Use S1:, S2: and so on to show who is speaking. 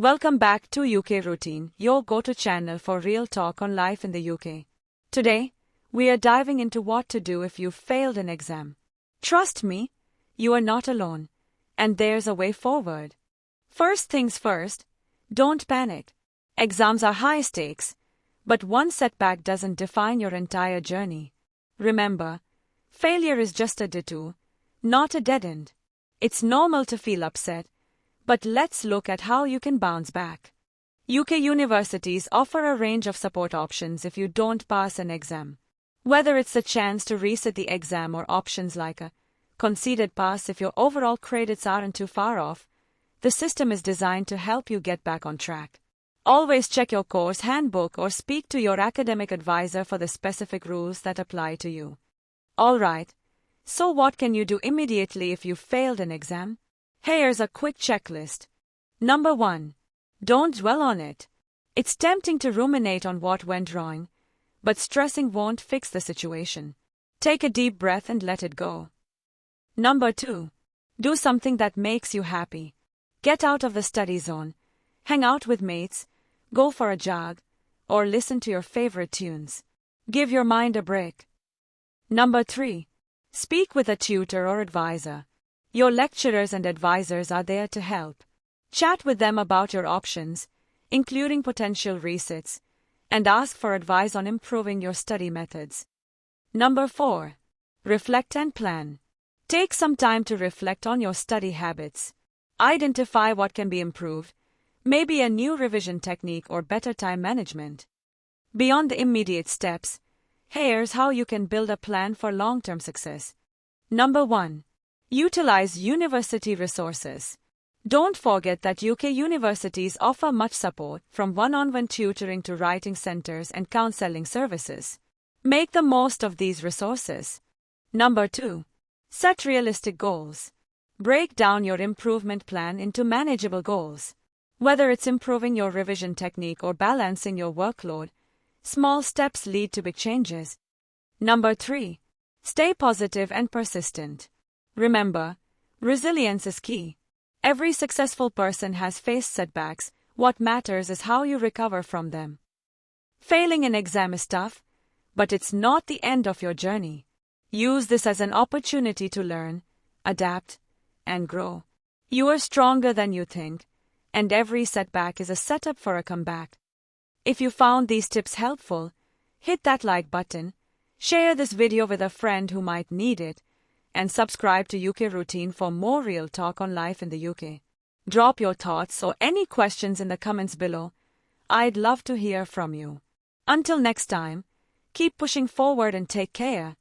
S1: Welcome back to UK Routine, your go-to channel for real talk on life in the UK. Today, we are diving into what to do if you failed an exam. Trust me, you are not alone, and there's a way forward. First things first, don't panic. Exams are high stakes, but one setback doesn't define your entire journey. Remember, failure is just a detour, not a dead end. It's normal to feel upset, but let's look at how you can bounce back. UK universities offer a range of support options if you don't pass an exam. Whether it's a chance to resit the exam or options like a conceded pass if your overall credits aren't too far off, the system is designed to help you get back on track. Always check your course handbook or speak to your academic advisor for the specific rules that apply to you. Alright, so what can you do immediately if you failed an exam? Here's a quick checklist. Number 1. Don't dwell on it. It's tempting to ruminate on what went wrong, but stressing won't fix the situation. Take a deep breath and let it go. Number 2. Do something that makes you happy. Get out of the study zone, hang out with mates, go for a jog, or listen to your favorite tunes. Give your mind a break. Number 3. Speak with a tutor or advisor. Your lecturers and advisors are there to help. Chat with them about your options, including potential resits, and ask for advice on improving your study methods. Number 4. Reflect and plan. Take some time to reflect on your study habits. Identify what can be improved, maybe a new revision technique or better time management. Beyond the immediate steps, here's how you can build a plan for long-term success. Number 1. Utilize university resources. Don't forget that UK universities offer much support, from one-on-one tutoring to writing centres and counselling services. Make the most of these resources. Number 2. Set realistic goals. Break down your improvement plan into manageable goals. Whether it's improving your revision technique or balancing your workload, small steps lead to big changes. Number 3. Stay positive and persistent. Remember, resilience is key. Every successful person has faced setbacks. What matters is how you recover from them. Failing an exam is tough, but it's not the end of your journey. Use this as an opportunity to learn, adapt, and grow. You are stronger than you think, and every setback is a setup for a comeback. If you found these tips helpful, hit that like button, share this video with a friend who might need it, and subscribe to UK Routine for more real talk on life in the UK. Drop your thoughts or any questions in the comments below. I'd love to hear from you. Until next time, keep pushing forward and take care.